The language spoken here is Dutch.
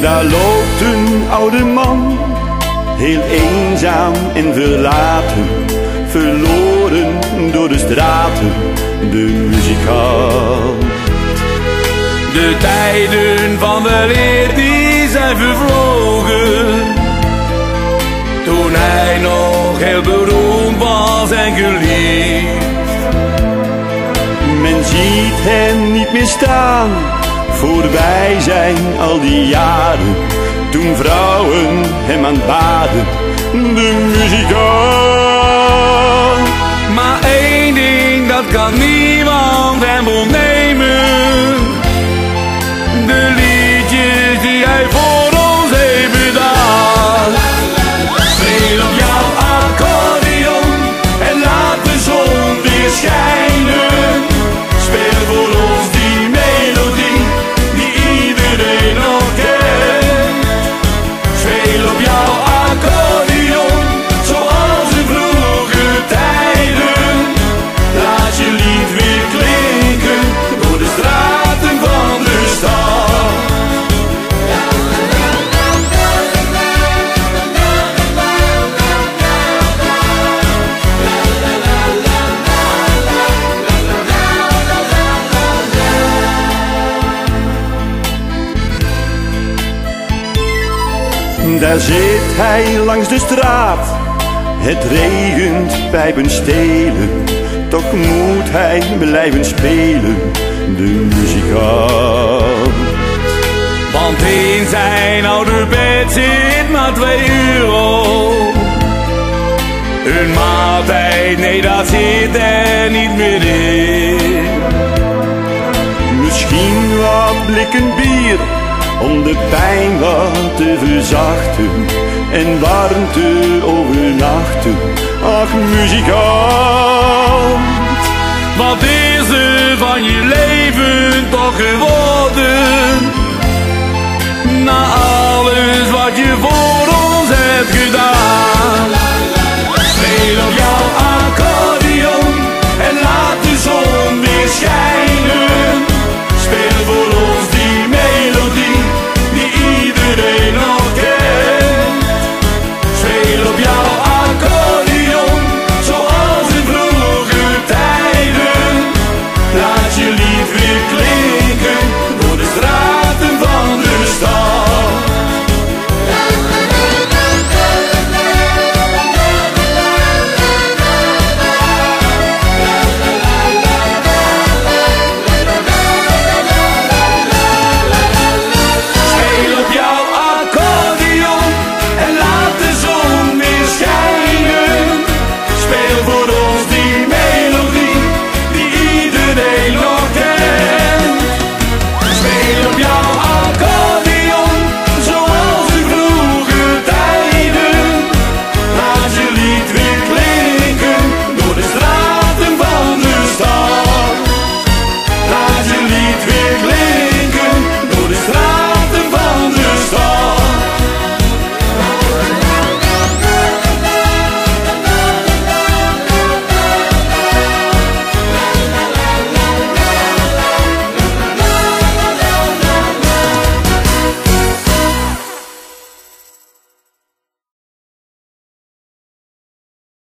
Daar loopt een oude man, heel eenzaam en verlaten, verloren door de straten, de muzikant. De tijden van weleer die zijn vervlogen, toen hij nog heel beroemd was en geliefd. Men ziet hem niet meer staan, voorbij zijn al die jaren, toen vrouwen hem aanbaden, de muzikant. Maar één ding, dat kan niemand hem ontnemen: de liedjes die hij voor ons heeft gedaan. Speel op jouw accordeon en laat de zon weer schijnen. Speel voor ons die melodie die iedereen nog kent. Speel op jouw accordeon zoals in vroege tijden. Laat je lied weer klinken door de straten van de stad. Daar zit hij langs de straat, het regent, pijpen stelen, toch moet hij blijven spelen, de muzikant. Want in zijn oude bed zit maar €2. Een maaltijd, nee, dat zit er niet meer in. Misschien wat blikken bier, om de pijn wat te verzachten en warmte overnachten. Ach, muzikant, wat is er van je leven toch geworden? Na